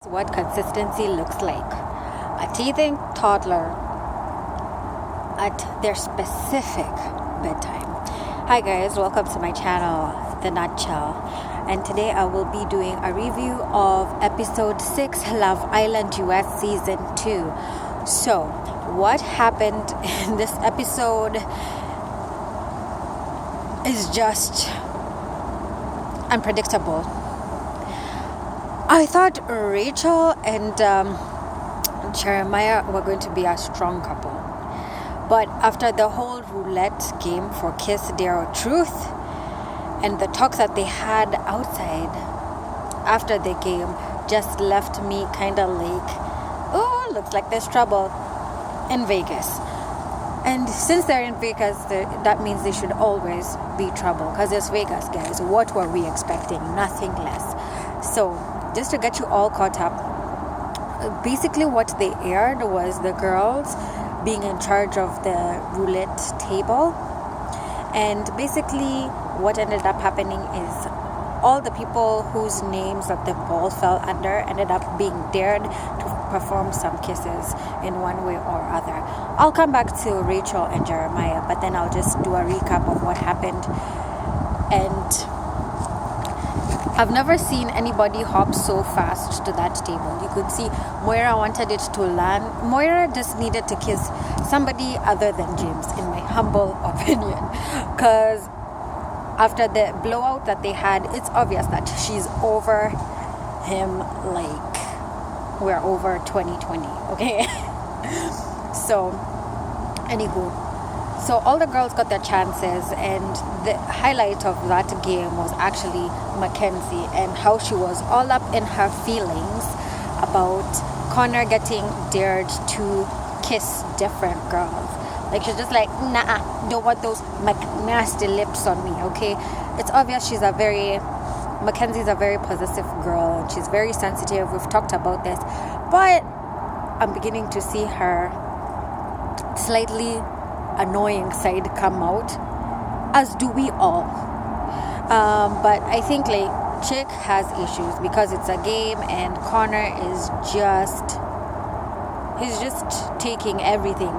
What consistency looks like. A teething toddler at their specific bedtime. Hi guys, welcome to my channel, The Nutshell. And today I will be doing a review of episode 6, Love Island US season 2. So, what happened in this episode is just unpredictable. I thought Rachel and Jeremiah were going to be a strong couple. But after the whole roulette game for Kiss, Dare, or Truth, and the talks that they had outside after the game just left me kind of like, oh, looks like there's trouble in Vegas. And since they're in Vegas, that means they should always be trouble, because it's Vegas, guys. What were we expecting? Nothing less. So, just to get you all caught up, basically what they aired was the girls being in charge of the roulette table. And basically what ended up happening is all the people whose names that the ball fell under ended up being dared to perform some kisses in one way or other. I'll come back to Rachel and Jeremiah, but then I'll just do a recap of what happened. And I've never seen anybody hop so fast to that table. You could see Moira wanted it to land. Moira just needed to kiss somebody other than James, in my humble opinion. Because after the blowout that they had, it's obvious that she's over him like we're over 2020, okay? So, anywho. So all the girls got their chances, and the highlight of that game was actually Mackenzie and how she was all up in her feelings about Connor getting dared to kiss different girls. Like, she's just like, nah, don't want those nasty lips on me, okay? It's obvious Mackenzie's a very possessive girl, and she's very sensitive. We've talked about this, but I'm beginning to see her slightly annoying side come out, as do we all. But I think like Chick has issues because it's a game, and Connor is he's just taking everything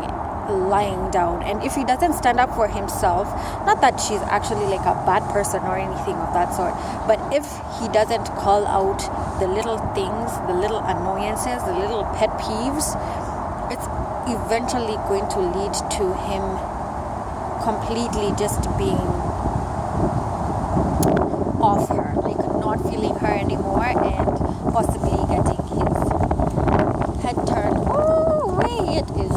lying down. And if he doesn't stand up for himself, not that she's actually like a bad person or anything of that sort, but if he doesn't call out the little things, the little annoyances, the little pet peeves, it's eventually going to lead to him completely just being off her, like not feeling her anymore, and possibly getting his head turned. Oh wait, it is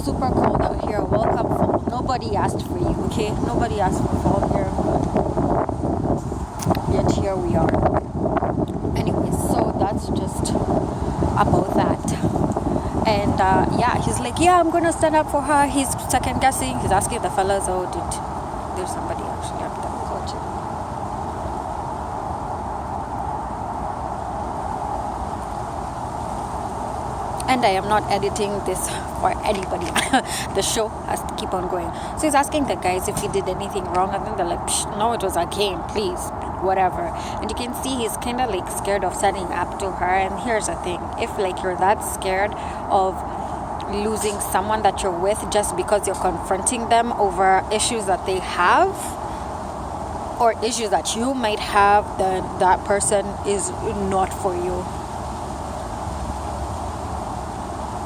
super cold out here. Welcome fall. Nobody asked for you, okay? Nobody asked for fall here, but yet here we are. Anyway, so that's just about that. And he's like, yeah, I'm gonna stand up for her. He's second guessing. He's asking the fellas, there's somebody actually up there watching. And I am not editing this for anybody. The show has to keep on going. So he's asking the guys if he did anything wrong, and then they're like, no, it was a game, please, whatever. And you can see he's kind of like scared of standing up to her. And here's the thing, if like you're that scared of losing someone that you're with just because you're confronting them over issues that they have or issues that you might have, then that person is not for you.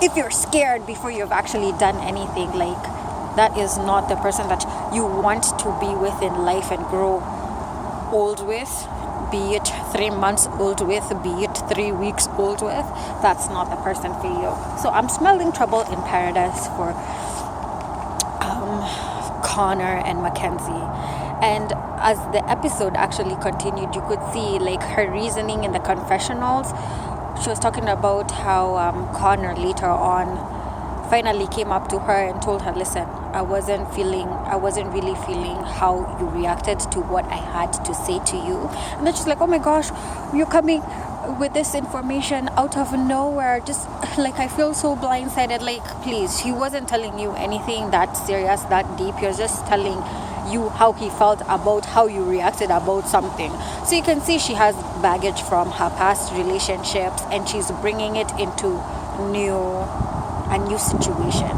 If you're scared before you've actually done anything, like, that is not the person that you want to be with in life and grow old with, be it 3 months old with, be it 3 weeks old with. That's not the person for you. So I'm smelling trouble in paradise for Connor and Mackenzie. And as the episode actually continued, you could see like her reasoning in the confessionals. She was talking about how Connor later on finally came up to her and told her, listen, I wasn't really feeling how you reacted to what I had to say to you. And then she's like, oh my gosh, you're coming with this information out of nowhere. Just like, I feel so blindsided. Like, please, he wasn't telling you anything that serious, that deep. He was just telling you how he felt about how you reacted about something. So you can see she has baggage from her past relationships, and she's bringing it into a new situation.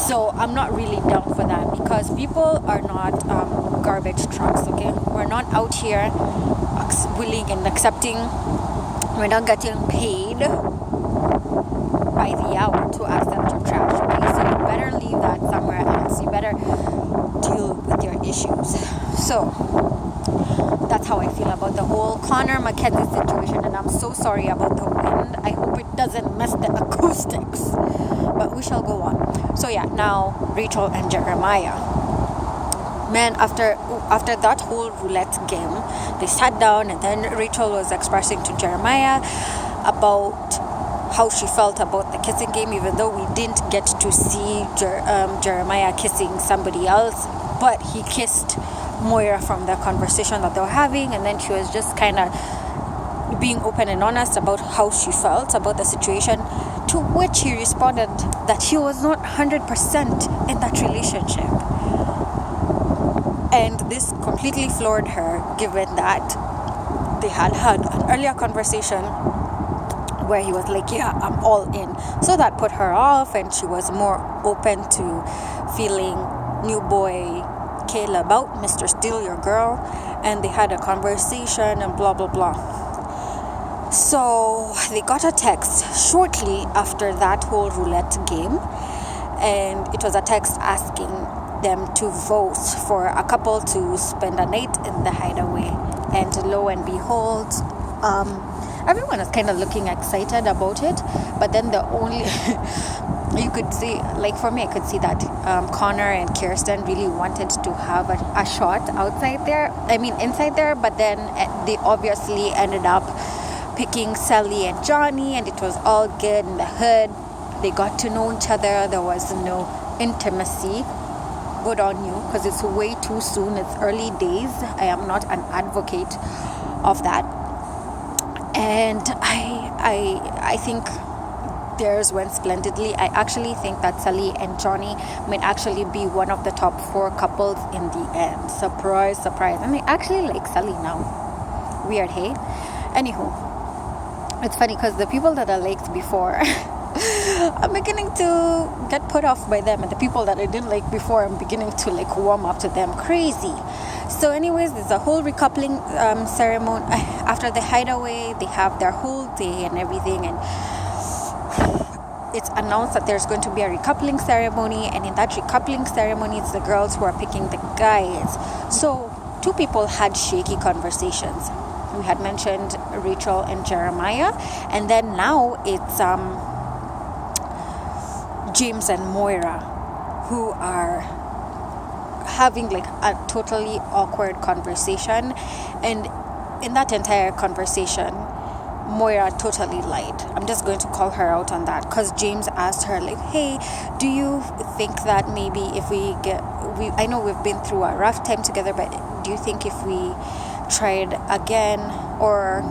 So I'm not really down for that, because people are not garbage trucks, okay? We're not out here willing and accepting. We're not getting paid by the hour to accept your trash, okay? So you better leave that somewhere else. You better deal with your issues. So that's how I feel about the whole Connor Mackenzie situation, and I'm so sorry about the wind. I hope it doesn't mess the acoustics, but we shall go on. So yeah, now Rachel and Jeremiah. Man, after that whole roulette game, they sat down, and then Rachel was expressing to Jeremiah about how she felt about the kissing game, even though we didn't get to see Jeremiah kissing somebody else, but he kissed Moira from the conversation that they were having, and then she was just kind of being open and honest about how she felt about the situation, to which he responded that he was not 100% in that relationship. And this completely floored her, given that they had an earlier conversation where he was like, yeah, I'm all in. So that put her off, and she was more open to feeling new boy Kayla about Mr. Steal Your Girl, and they had a conversation and blah blah blah. So they got a text shortly after that whole roulette game, and it was a text asking them to vote for a couple to spend a night in the hideaway. And lo and behold, everyone was kind of looking excited about it, but then the only you could see, like for me, I could see that Connor and Kirsten really wanted to have a shot outside there, inside there, but then they obviously ended up picking Sally and Johnny, and it was all good in the hood. They got to know each other. There was no intimacy. Good on you, because it's way too soon. It's early days. I am not an advocate of that. And I think theirs went splendidly. I actually think that Sally and Johnny might actually be one of the top 4 couples in the end. Surprise, surprise. And I actually like Sally now. Weird, hey? Anywho, it's funny because the people that I liked before I'm beginning to get put off by them, and the people that I didn't like before, I'm beginning to like warm up to them. Crazy. So anyways, there's a whole recoupling ceremony. After the hideaway, they have their whole day and everything, and it's announced that there's going to be a recoupling ceremony, and in that recoupling ceremony, it's the girls who are picking the guys. So 2 people had shaky conversations. We had mentioned Rachel and Jeremiah, and then now it's James and Moira, who are having like a totally awkward conversation. And in that entire conversation, Moira totally lied. I'm just going to call her out on that, because James asked her like, hey, do you think that maybe if I know we've been through a rough time together, but do you think if we tried again, or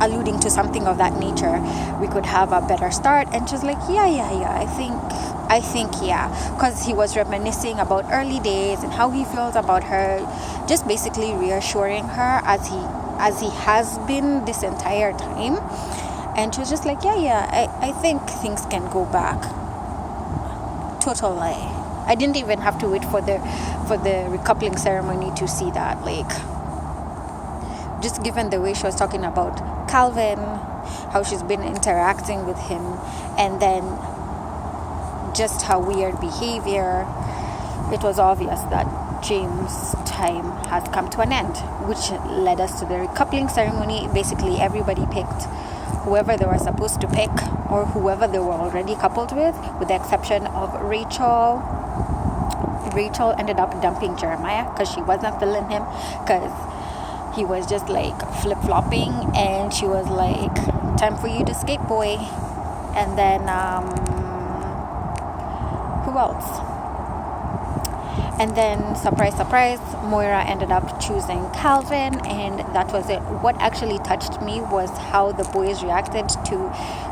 alluding to something of that nature, we could have a better start? And she's like, yeah, I think yeah, because he was reminiscing about early days and how he feels about her, just basically reassuring her as he has been this entire time. And she was just like, I think things can go back. Total lie. I didn't even have to wait for the recoupling ceremony to see that. Like, just given the way she was talking about Calvin, how she's been interacting with him, and then just her weird behavior, it was obvious that James' time has come to an end, which led us to the recoupling ceremony. Basically, everybody picked whoever they were supposed to pick, or whoever they were already coupled with the exception of Rachel. Rachel ended up dumping Jeremiah because she wasn't feeling him, because he was just like flip-flopping, and she was like, time for you to skate, boy. And then who else? And then, surprise, surprise, Moira ended up choosing Calvin, and that was it. What actually touched me was how the boys reacted to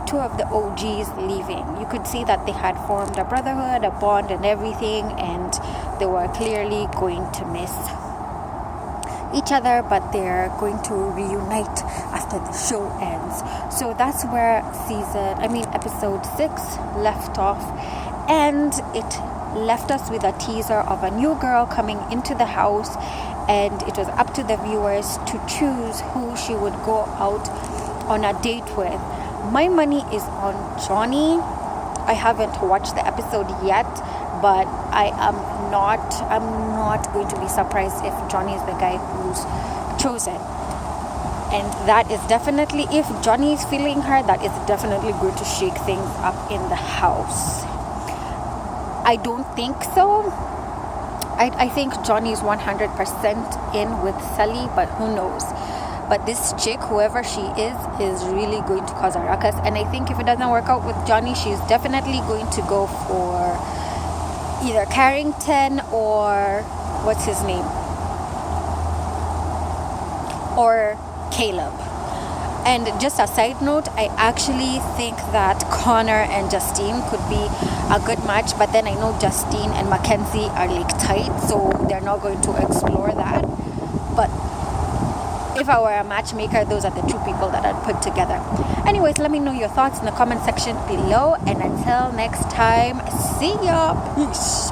two of the OGs leaving. You could see that they had formed a brotherhood, a bond, and everything, and they were clearly going to miss each other, but they're going to reunite after the show ends. So that's where episode 6 left off, and it left us with a teaser of a new girl coming into the house, and it was up to the viewers to choose who she would go out on a date with. My money is on Johnny. I haven't watched the episode yet, but I'm not going to be surprised if Johnny is the guy who's chosen. And that is definitely, if Johnny is feeling her, that is definitely going to shake things up in the house. I don't think so. I think Johnny is 100% in with Sully, but who knows? But this chick, whoever she is really going to cause a ruckus. And I think if it doesn't work out with Johnny, she's definitely going to go for either Carrington or what's his name? Or Caleb. And just a side note, I actually think that Connor and Justine could be a good match, but then I know Justine and Mackenzie are like tight, so they're not going to explore that. But if I were a matchmaker, those are the two people that I'd put together. Anyways, let me know your thoughts in the comment section below, and until next time, see ya. Peace.